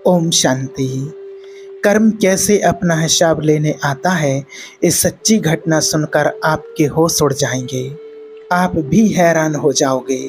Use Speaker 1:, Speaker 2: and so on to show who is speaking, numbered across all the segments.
Speaker 1: ओम शांति। कर्म कैसे अपना हिसाब लेने आता है, इस सच्ची घटना सुनकर आपके होश उड़ जाएंगे। आप भी हैरान हो जाओगे।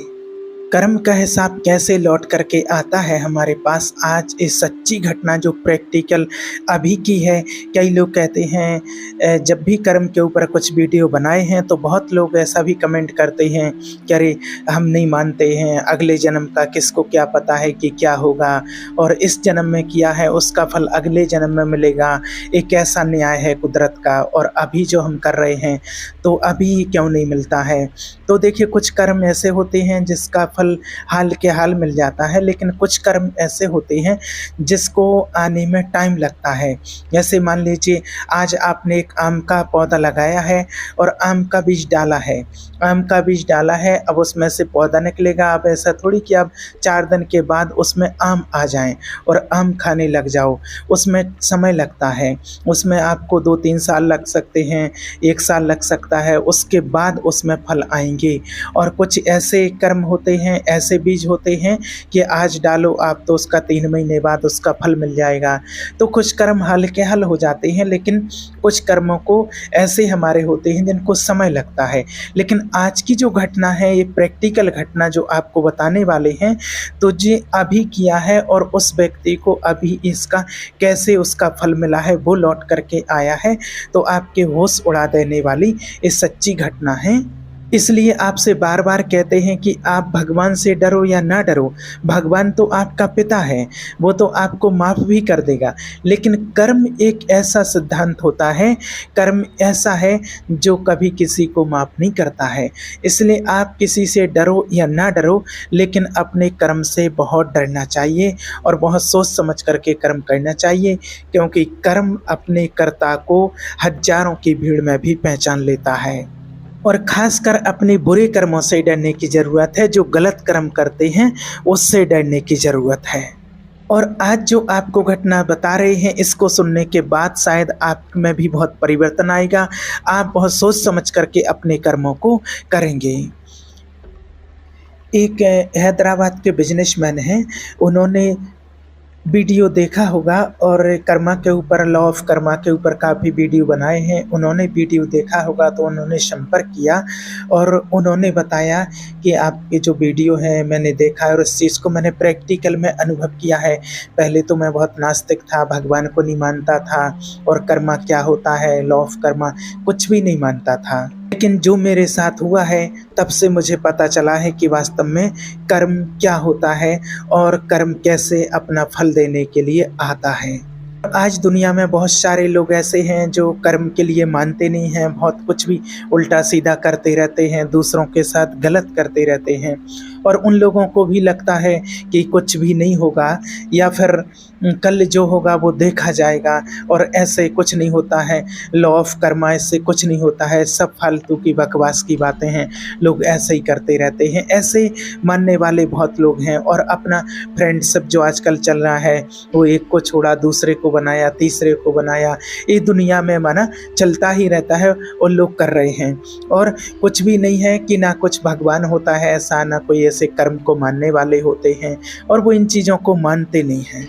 Speaker 1: कर्म का हिसाब कैसे लौट करके आता है हमारे पास, आज इस सच्ची घटना जो प्रैक्टिकल अभी की है। कई लोग कहते हैं जब भी कर्म के ऊपर कुछ वीडियो बनाए हैं तो बहुत लोग ऐसा भी कमेंट करते हैं कि अरे हम नहीं मानते हैं, अगले जन्म का किसको क्या पता है कि क्या होगा, और इस जन्म में किया है उसका फल अगले जन्म में मिलेगा। एक ऐसा न्याय है कुदरत का, और अभी जो हम कर रहे हैं तो अभी क्यों नहीं मिलता है। तो देखिए, कुछ कर्म ऐसे होते हैं जिसका फल हाल के हाल मिल जाता है, लेकिन कुछ कर्म ऐसे होते हैं जिसको आने में टाइम लगता है। जैसे मान लीजिए आज आपने एक आम का पौधा लगाया है और आम का बीज डाला है। आम का बीज डाला है, अब उसमें से पौधा निकलेगा। अब ऐसा थोड़ी कि अब 4 दिन के बाद उसमें आम आ जाएं और आम खाने लग जाओ, उसमें समय लगता है। उसमें आपको 2-3 साल लग सकते हैं, 1 साल लग सकता है, उसके बाद उसमें फल आएंगे। और कुछ ऐसे कर्म होते हैं, ऐसे बीज होते हैं कि आज डालो आप तो उसका 3 महीने बाद उसका फल मिल जाएगा। तो कुछ कर्म हाल के हाल हो जाते हैं, लेकिन कुछ कर्मों को ऐसे हमारे होते हैं जिनको समय लगता है। लेकिन आज की जो घटना है, ये प्रैक्टिकल घटना जो आपको बताने वाले हैं, तो ये अभी किया है और उस व्यक्ति को अभी इसका कैसे उसका फल मिला है वो लौट करके आया है। तो आपके होश उड़ा देने वाली ये सच्ची घटना है। इसलिए आपसे बार बार कहते हैं कि आप भगवान से डरो या ना डरो। भगवान तो आपका पिता है, वो तो आपको माफ़ भी कर देगा। लेकिन कर्म एक ऐसा सिद्धांत होता है, कर्म ऐसा है जो कभी किसी को माफ़ नहीं करता है। इसलिए आप किसी से डरो या ना डरो, लेकिन अपने कर्म से बहुत डरना चाहिए और बहुत सोच समझ करके कर्म करना चाहिए, क्योंकि कर्म अपने कर्ता को हजारों की भीड़ में भी पहचान लेता है। और खासकर अपने बुरे कर्मों से डरने की ज़रूरत है, जो गलत कर्म करते हैं उससे डरने की ज़रूरत है। और आज जो आपको घटना बता रहे हैं, इसको सुनने के बाद शायद आप में भी बहुत परिवर्तन आएगा। आप बहुत सोच समझ करके अपने कर्मों को करेंगे। एक हैदराबाद के बिजनेसमैन हैं, उन्होंने वीडियो देखा होगा और कर्मा के ऊपर, लॉ ऑफ कर्मा के ऊपर काफ़ी वीडियो बनाए हैं। उन्होंने वीडियो देखा होगा तो उन्होंने संपर्क किया और उन्होंने बताया कि आपके जो वीडियो है मैंने देखा है और इस चीज़ को मैंने प्रैक्टिकल में अनुभव किया है। पहले तो मैं बहुत नास्तिक था, भगवान को नहीं मानता था और कर्मा क्या होता है, लॉ ऑफ कर्मा कुछ भी नहीं मानता था। लेकिन जो मेरे साथ हुआ है तब से मुझे पता चला है कि वास्तव में कर्म क्या होता है और कर्म कैसे अपना फल देने के लिए आता है। आज दुनिया में बहुत सारे लोग ऐसे हैं जो कर्म के लिए मानते नहीं हैं, बहुत कुछ भी उल्टा सीधा करते रहते हैं, दूसरों के साथ गलत करते रहते हैं, और उन लोगों को भी लगता है कि कुछ भी नहीं होगा या फिर कल जो होगा वो देखा जाएगा, और ऐसे कुछ नहीं होता है। लॉ ऑफ कर्मा, इससे कुछ नहीं होता है, सब फालतू की बकवास की बातें हैं, लोग ऐसे ही करते रहते हैं। ऐसे मानने वाले बहुत लोग हैं। और अपना फ्रेंडशिप जो आजकल चल रहा है, वो एक को छोड़ा दूसरे को बनाया, तीसरे को बनाया, ये दुनिया में माना चलता ही रहता है और लोग कर रहे हैं। और कुछ भी नहीं है कि ना कुछ भगवान होता है ऐसा, ना कोई ऐसे कर्म को मानने वाले होते हैं, और वो इन चीज़ों को मानते नहीं हैं।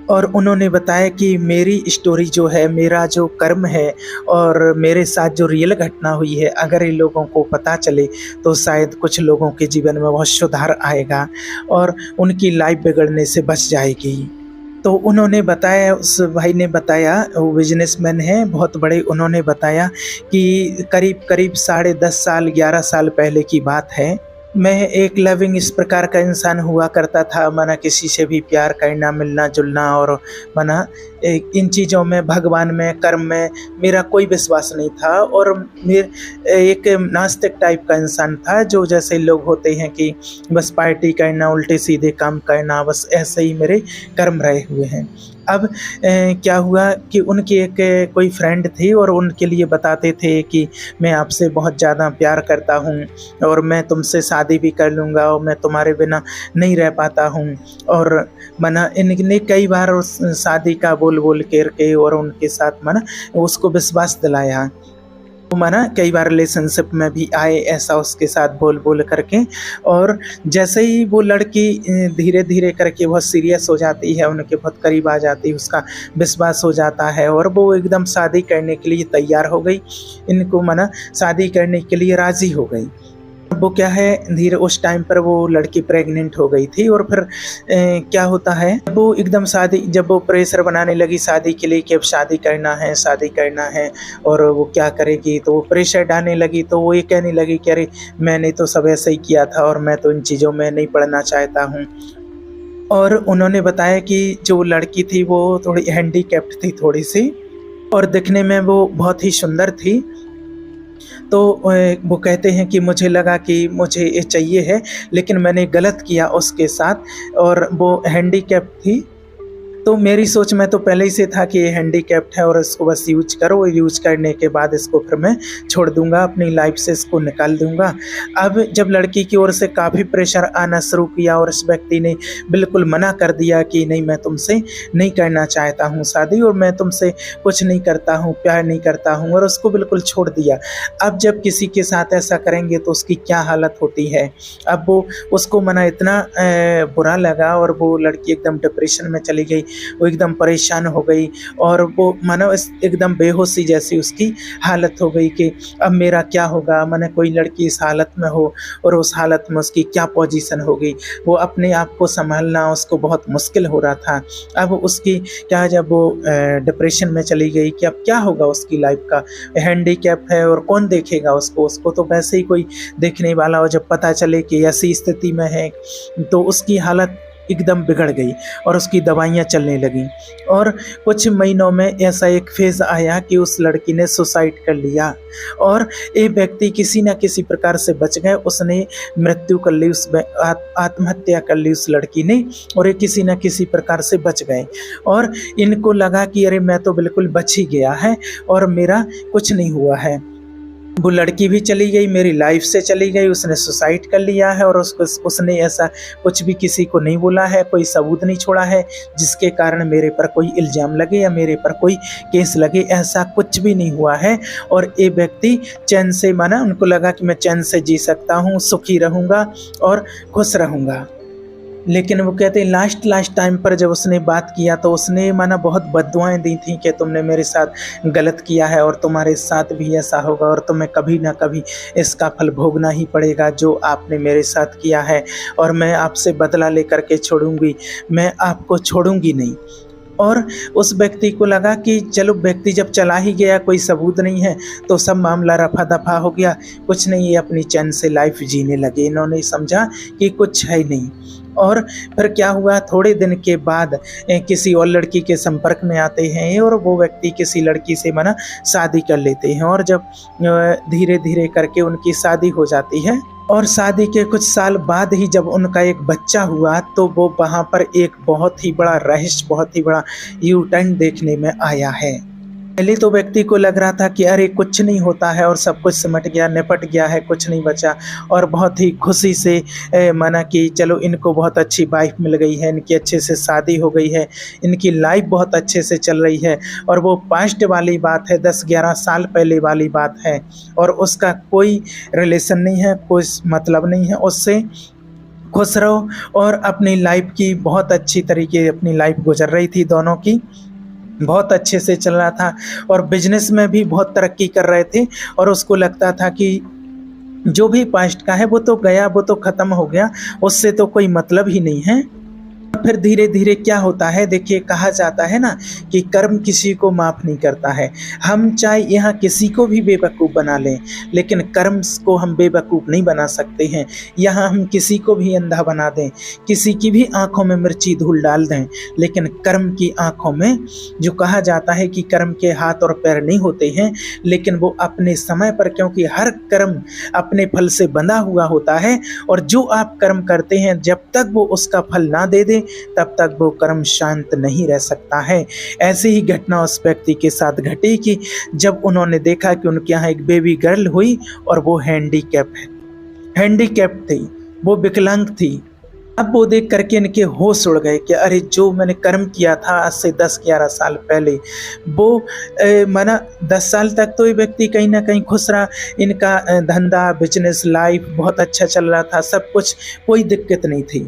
Speaker 1: और उन्होंने बताया कि मेरी स्टोरी जो है, मेरा जो कर्म है और मेरे साथ जो रियल घटना हुई है, अगर इन लोगों को पता चले तो शायद कुछ लोगों के जीवन में बहुत सुधार आएगा और उनकी लाइफ बिगड़ने से बच जाएगी। तो उन्होंने बताया, उस भाई ने बताया, वो बिजनेसमैन हैं बहुत बड़े, उन्होंने बताया कि करीब 10.5 साल 11 साल पहले की बात है। मैं एक लविंग इस प्रकार का इंसान हुआ करता था, माना किसी से भी प्यार करना, मिलना जुलना, और माना इन चीज़ों में, भगवान में, कर्म में मेरा कोई विश्वास नहीं था। और एक नास्तिक टाइप का इंसान था, जो जैसे लोग होते हैं कि बस पार्टी करना, उल्टे सीधे काम करना, बस ऐसे ही मेरे कर्म रहे हुए हैं। अब क्या हुआ कि उनकी एक कोई फ्रेंड थी और उनके लिए बताते थे कि मैं आपसे बहुत ज़्यादा प्यार करता हूँ और मैं तुमसे शादी भी कर लूँगा और मैं तुम्हारे बिना नहीं रह पाता हूँ। और मना इनने कई बार उस शादी का बोल करके और उनके साथ मना उसको विश्वास दिलाया। वो माना कई बार रिलेशनशिप में भी आए, ऐसा उसके साथ बोल बोल करके। और जैसे ही वो लड़की धीरे धीरे करके बहुत सीरियस हो जाती है, उनके बहुत करीब आ जाती है, उसका विश्वास हो जाता है और वो एकदम शादी करने के लिए तैयार हो गई। इनको माना शादी करने के लिए राज़ी हो गई। वो क्या है, धीरे उस टाइम पर वो लड़की प्रेग्नेंट हो गई थी। और फिर क्या होता है, वो एकदम शादी, जब वो प्रेशर बनाने लगी शादी के लिए कि अब शादी करना है, शादी करना है, और वो क्या करेगी, तो वो प्रेशर डालने लगी। तो वो ये कहने लगी कि अरे मैंने तो सब ऐसे ही किया था और मैं तो इन चीज़ों में नहीं पढ़ना चाहता हूँ। और उन्होंने बताया कि जो लड़की थी वो थोड़ी हैंडीकैप्ड थी थोड़ी सी, और दिखने में वो बहुत ही सुंदर थी। तो वो कहते हैं कि मुझे लगा कि मुझे ये चाहिए है, लेकिन मैंने गलत किया उसके साथ, और वो हैंडीकैप थी। तो मेरी सोच में तो पहले ही से था कि ये हैंडीकैप्ड है और इसको बस यूज करो, यूज करने के बाद इसको फिर मैं छोड़ दूंगा, अपनी लाइफ से इसको निकाल दूंगा। अब जब लड़की की ओर से काफ़ी प्रेशर आना शुरू किया और इस व्यक्ति ने बिल्कुल मना कर दिया कि नहीं, मैं तुमसे नहीं करना चाहता हूँ शादी, और मैं तुमसे कुछ नहीं करता हूँ, प्यार नहीं करता हूँ, और उसको बिल्कुल छोड़ दिया। अब जब किसी के साथ ऐसा करेंगे तो उसकी क्या हालत होती है। अब वो उसको मना इतना बुरा लगा और वो लड़की एकदम डिप्रेशन में चली गई, वो एकदम परेशान हो गई, और वो मानो एकदम बेहोशी जैसी उसकी हालत हो गई कि अब मेरा क्या होगा। मैंने कोई लड़की इस हालत में हो और उस हालत में उसकी क्या पोजीशन होगी, वो अपने आप को संभालना उसको बहुत मुश्किल हो रहा था। अब उसकी क्या, जब वो डिप्रेशन में चली गई कि अब क्या होगा उसकी लाइफ का, हैंडीकैप है और कौन देखेगा उसको तो वैसे ही कोई देखने वाला हो। जब पता चले कि ऐसी स्थिति में है तो उसकी हालत एकदम बिगड़ गई और उसकी दवाइयाँ चलने लगीं। और कुछ महीनों में ऐसा एक फेज़ आया कि उस लड़की ने सुसाइड कर लिया, और ये व्यक्ति किसी न किसी प्रकार से बच गए। उसने मृत्यु कर ली, उस आत्महत्या कर ली उस लड़की ने, और ये किसी न किसी प्रकार से बच गए। और इनको लगा कि अरे मैं तो बिल्कुल बच ही गया है और मेरा कुछ नहीं हुआ है। वो लड़की भी चली गई, मेरी लाइफ से चली गई, उसने सुसाइड कर लिया है, और उसने ऐसा कुछ भी किसी को नहीं बोला है, कोई सबूत नहीं छोड़ा है जिसके कारण मेरे पर कोई इल्ज़ाम लगे या मेरे पर कोई केस लगे। ऐसा कुछ भी नहीं हुआ है। और ये व्यक्ति चैन से, माना उनको लगा कि मैं चैन से जी सकता हूँ, सुखी रहूँगा और खुश रहूँगा। लेकिन वो कहते हैं लास्ट टाइम पर जब उसने बात किया तो उसने माना बहुत बद्दुआएं दी थी कि तुमने मेरे साथ गलत किया है और तुम्हारे साथ भी ऐसा होगा और तुम्हें कभी ना कभी इसका फल भोगना ही पड़ेगा जो आपने मेरे साथ किया है, और मैं आपसे बदला लेकर के छोड़ूंगी, मैं आपको छोड़ूंगी नहीं। और उस व्यक्ति को लगा कि चलो व्यक्ति जब चला ही गया, कोई सबूत नहीं है, तो सब मामला रफा दफा हो गया, कुछ नहीं, ये अपनी चैन से लाइफ जीने लगे। इन्होंने समझा कि कुछ है ही नहीं। और फिर क्या हुआ, थोड़े दिन के बाद किसी और लड़की के संपर्क में आते हैं और वो व्यक्ति किसी लड़की से माना शादी कर लेते हैं, और जब धीरे धीरे करके उनकी शादी हो जाती है, और शादी के कुछ साल बाद ही जब उनका एक बच्चा हुआ तो वो वहाँ पर एक बहुत ही बड़ा रहस्य, बहुत ही बड़ा यू टर्न देखने में आया है। पहले तो व्यक्ति को लग रहा था कि अरे कुछ नहीं होता है और सब कुछ सिमट गया, निपट गया है, कुछ नहीं बचा, और बहुत ही खुशी से माना कि चलो इनको बहुत अच्छी वाइफ मिल गई है, इनकी अच्छे से शादी हो गई है, इनकी लाइफ बहुत अच्छे से चल रही है। और वो पास्ट वाली बात है, 10-11 साल पहले वाली बात है, और उसका कोई रिलेशन नहीं है, कोई मतलब नहीं है उससे। खुश रहो, और अपनी लाइफ की बहुत अच्छी तरीके अपनी लाइफ गुजर रही थी, दोनों की बहुत अच्छे से चल रहा था, और बिजनेस में भी बहुत तरक्की कर रहे थे। और उसको लगता था कि जो भी पास्ट का है वो तो गया, वो तो ख़त्म हो गया, उससे तो कोई मतलब ही नहीं है। फिर धीरे धीरे क्या होता है, देखिए कहा जाता है ना कि कर्म किसी को माफ़ नहीं करता है। हम चाहे यहाँ किसी को भी बेवकूफ़ बना लें, लेकिन कर्म को हम बेवकूफ़ नहीं बना सकते हैं। यहाँ हम किसी को भी अंधा बना दें, किसी की भी आंखों में मिर्ची धूल डाल दें, लेकिन कर्म की आंखों में, जो कहा जाता है कि कर्म के हाथ और पैर नहीं होते हैं, लेकिन वो अपने समय पर, क्योंकि हर कर्म अपने फल से बंधा हुआ होता है, और जो आप कर्म करते हैं जब तक वो उसका फल ना दे दे तब तक वो कर्म शांत नहीं रह सकता है। ऐसी ही घटना उस व्यक्ति के साथ घटी कि जब उन्होंने देखा कि उनके यहाँ एक बेबी गर्ल हुई और वो हैंडीकैप थी, वो विकलांग थी, अब वो देख करके इनके होश उड़ गए कि अरे जो मैंने कर्म किया था आज से 10-11 साल पहले, वो माना 10 साल तक तो ये व्यक्ति कहीं ना कहीं खुश रहा। इनका धंधा, बिजनेस, लाइफ बहुत अच्छा चल रहा था, सब कुछ, कोई दिक्कत नहीं थी।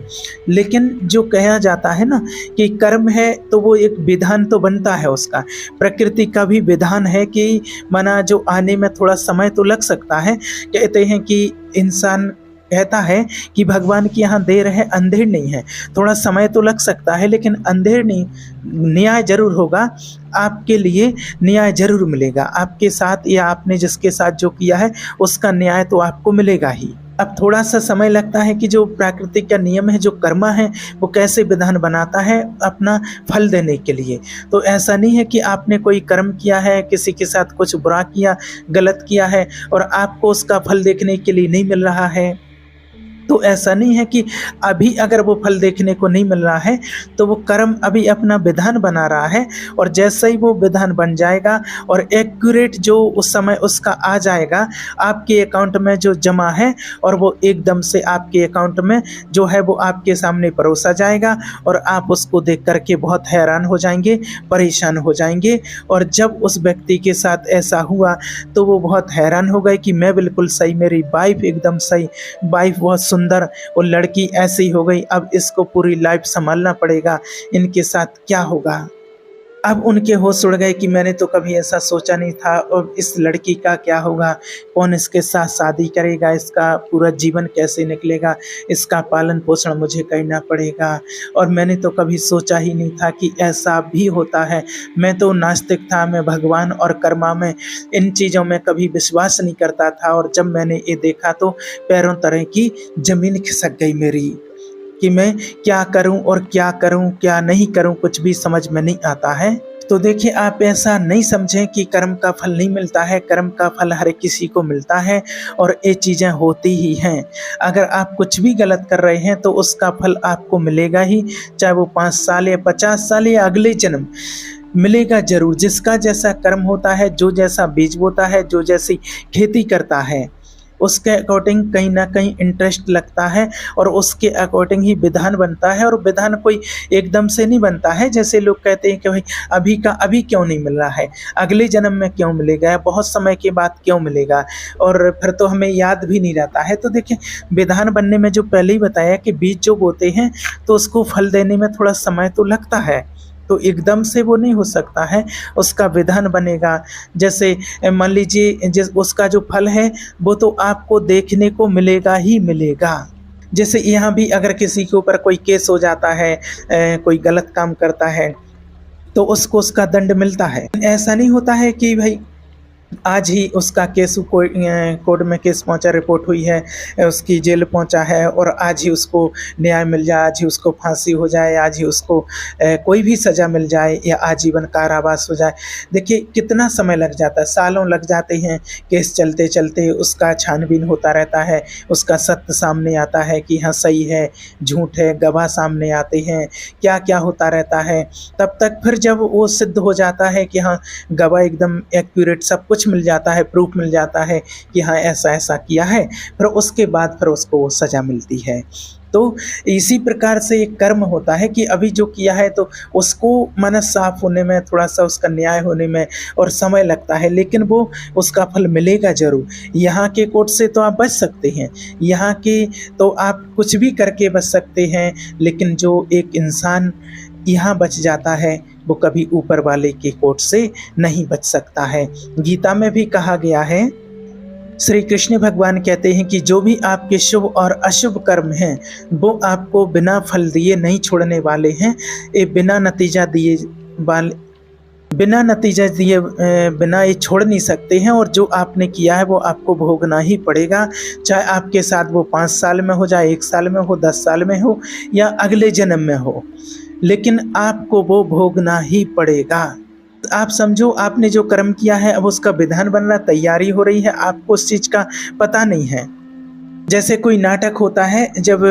Speaker 1: लेकिन जो कहा जाता है ना कि कर्म है तो वो एक विधान तो बनता है उसका, प्रकृति का भी विधान है कि माना जो आने में थोड़ा समय तो लग सकता है। कहते हैं कि इंसान कहता है कि भगवान की यहाँ देर है, अंधेर नहीं है। थोड़ा समय तो लग सकता है लेकिन अंधेर नहीं, न्याय जरूर होगा। आपके लिए न्याय जरूर मिलेगा, आपके साथ या आपने जिसके साथ जो किया है उसका न्याय तो आपको मिलेगा ही। अब थोड़ा सा समय लगता है कि जो प्राकृतिक का नियम है, जो कर्मा है, वो कैसे विधान बनाता है अपना फल देने के लिए। तो ऐसा नहीं है कि आपने कोई कर्म किया है, किसी के साथ कुछ बुरा किया, गलत किया है और आपको उसका फल देखने के लिए नहीं मिल रहा है। तो ऐसा नहीं है कि अभी अगर वो फल देखने को नहीं मिल रहा है तो वो कर्म अभी अपना विधान बना रहा है, और जैसे ही वो विधान बन जाएगा और एक्यूरेट जो उस समय उसका आ जाएगा आपके अकाउंट में जो जमा है, और वो एकदम से आपके अकाउंट में जो है वो आपके सामने परोसा जाएगा और आप उसको देख करके बहुत हैरान हो जाएंगे, परेशान हो जाएंगे। और जब उस व्यक्ति के साथ ऐसा हुआ तो वो बहुत हैरान हो गए कि मैं बिल्कुल सही, मेरी वाइफ एकदम सही, वाइफ बहुत सुंदर, वो लड़की ऐसी हो गई, अब इसको पूरी लाइफ संभालना पड़ेगा, इनके साथ क्या होगा। अब उनके होश उड़ गए कि मैंने तो कभी ऐसा सोचा नहीं था, और इस लड़की का क्या होगा, कौन इसके साथ शादी करेगा, इसका पूरा जीवन कैसे निकलेगा, इसका पालन पोषण मुझे करना पड़ेगा। और मैंने तो कभी सोचा ही नहीं था कि ऐसा भी होता है। मैं तो नास्तिक था, मैं भगवान और कर्मा में, इन चीज़ों में कभी विश्वास नहीं करता था। और जब मैंने ये देखा तो पैरों तरह की ज़मीन खिसक गई मेरी कि मैं क्या करूं और क्या करूं, क्या नहीं करूं, कुछ भी समझ में नहीं आता है। तो देखिए, आप ऐसा नहीं समझें कि कर्म का फल नहीं मिलता है, कर्म का फल हर किसी को मिलता है और ये चीज़ें होती ही हैं। अगर आप कुछ भी गलत कर रहे हैं तो उसका फल आपको मिलेगा ही, चाहे वो 5 साल या 50 साल या अगले जन्म, मिलेगा जरूर। जिसका जैसा कर्म होता है, जो जैसा बीज बोता है, जो जैसी खेती करता है, उसके अकॉर्डिंग कहीं ना कहीं इंटरेस्ट लगता है और उसके अकॉर्डिंग ही विधान बनता है। और विधान कोई एकदम से नहीं बनता है, जैसे लोग कहते हैं कि भाई अभी का अभी क्यों नहीं मिल रहा है, अगले जन्म में क्यों मिलेगा, बहुत समय के बाद क्यों मिलेगा, और फिर तो हमें याद भी नहीं रहता है। तो देखिए, विधान बनने में जो पहले ही बताया कि बीज जो बोते हैं तो उसको फल देने में थोड़ा समय तो लगता है, तो एकदम से वो नहीं हो सकता है, उसका विधान बनेगा। जैसे मान लीजिए, जिस उसका जो फल है वो तो आपको देखने को मिलेगा ही मिलेगा। जैसे यहाँ भी अगर किसी के ऊपर कोई केस हो जाता है, कोई गलत काम करता है तो उसको उसका दंड मिलता है। ऐसा नहीं होता है कि भाई आज ही उसका केस कोर्ट में केस पहुंचा, रिपोर्ट हुई है, उसकी जेल पहुंचा है और आज ही उसको न्याय मिल जाए, आज ही उसको फांसी हो जाए, आज ही उसको कोई भी सज़ा मिल जाए या आजीवन कारावास हो जाए। देखिए कितना समय लग जाता है, सालों लग जाते हैं केस चलते चलते, उसका छानबीन होता रहता है, उसका सत्य सामने आता है कि हाँ सही है, झूठ है, गवाह सामने आते हैं, क्या क्या होता रहता है। तब तक फिर जब वो सिद्ध हो जाता है कि हाँ गवाह एकदम एक्यूरेट, सब कुछ मिल जाता है, प्रूफ मिल जाता है कि हाँ ऐसा ऐसा किया है, फिर उसके बाद फिर उसको सज़ा मिलती है। तो इसी प्रकार से एक कर्म होता है कि अभी जो किया है तो उसको मन साफ होने में, थोड़ा सा उसका न्याय होने में और समय लगता है, लेकिन वो उसका फल मिलेगा ज़रूर। यहाँ के कोर्ट से तो आप बच सकते हैं, यहाँ के तो आप कुछ भी करके बच सकते हैं, लेकिन जो एक इंसान यहाँ बच जाता है वो कभी ऊपर वाले के कोर्ट से नहीं बच सकता है। गीता में भी कहा गया है, श्री कृष्ण भगवान कहते हैं कि जो भी आपके शुभ और अशुभ कर्म हैं वो आपको बिना फल दिए नहीं छोड़ने वाले हैं, ये बिना नतीजा दिए बिना ये छोड़ नहीं सकते हैं, और जो आपने किया है वो आपको भोगना ही पड़ेगा, चाहे आपके साथ वो 5 साल में हो जाए, 1 साल में हो, 10 साल में हो या अगले जन्म में हो, लेकिन आपको वो भोगना ही पड़ेगा। आप समझो, आपने जो कर्म किया है अब उसका विधान बन रहा, तैयारी हो रही है, आपको उस चीज़ का पता नहीं है, जैसे कोई नाटक होता है, जब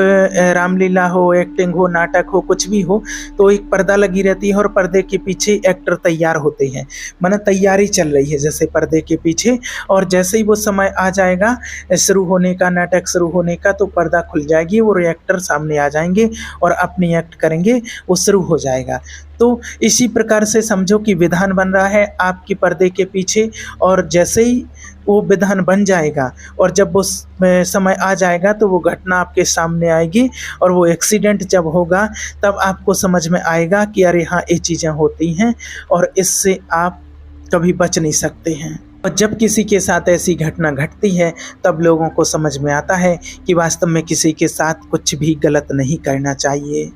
Speaker 1: रामलीला हो, एक्टिंग हो, नाटक हो, कुछ भी हो, तो एक पर्दा लगी रहती है और पर्दे के पीछे एक्टर तैयार होते हैं। माने तैयारी चल रही है जैसे पर्दे के पीछे, और जैसे ही वो समय आ जाएगा शुरू होने का, नाटक शुरू होने का, तो पर्दा खुल जाएगी और एक्टर सामने आ जाएंगे और अपनी एक्ट करेंगे, वो शुरू हो जाएगा। तो इसी प्रकार से समझो कि विधान बन रहा है आपके पर्दे के पीछे, और जैसे ही वो विधान बन जाएगा और जब वो समय आ जाएगा तो वो घटना आपके सामने आएगी, और वो एक्सीडेंट जब होगा तब आपको समझ में आएगा कि अरे हाँ, ये चीज़ें होती हैं और इससे आप कभी बच नहीं सकते हैं। और जब किसी के साथ ऐसी घटना घटती है तब लोगों को समझ में आता है कि वास्तव में किसी के साथ कुछ भी गलत नहीं करना चाहिए।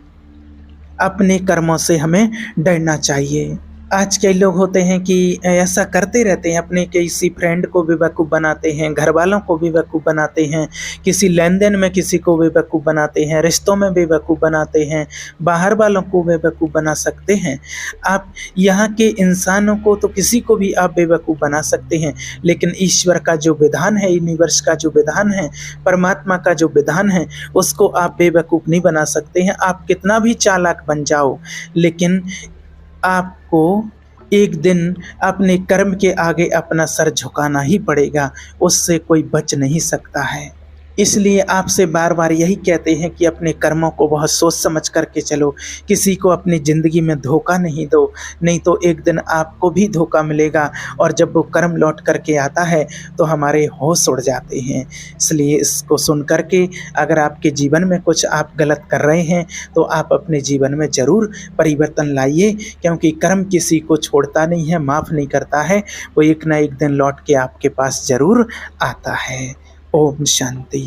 Speaker 1: अपने कर्मों से हमें डरना चाहिए। आज कई लोग होते हैं कि ऐसा करते रहते हैं, अपने किसी फ्रेंड को बेवकूफ़ बनाते हैं, घर वालों को बेवकूफ़ बनाते हैं, किसी लेन-देन में किसी को बेवकूफ़ बनाते हैं, रिश्तों में बेवकूफ़ बनाते हैं, बाहर वालों को बेवकूफ़ बना सकते हैं। आप यहाँ के इंसानों को तो किसी को भी आप बेवकूफ़ बना सकते हैं, लेकिन ईश्वर का जो विधान है, यूनिवर्स का जो विधान है, परमात्मा का जो विधान है, उसको आप बेवकूफ़ नहीं बना सकते हैं। आप कितना भी चालाक बन जाओ, लेकिन आपको एक दिन अपने कर्म के आगे अपना सर झुकाना ही पड़ेगा, उससे कोई बच नहीं सकता है। इसलिए आपसे बार बार यही कहते हैं कि अपने कर्मों को बहुत सोच समझ करके चलो, किसी को अपनी ज़िंदगी में धोखा नहीं दो, नहीं तो एक दिन आपको भी धोखा मिलेगा, और जब वो कर्म लौट करके आता है तो हमारे होश उड़ जाते हैं। इसलिए इसको सुन करके अगर आपके जीवन में कुछ आप गलत कर रहे हैं तो आप अपने जीवन में ज़रूर परिवर्तन लाइए, क्योंकि कर्म किसी को छोड़ता नहीं है, माफ़ नहीं करता है, वो एक ना एक दिन लौट के आपके पास ज़रूर आता है। ओम शांति।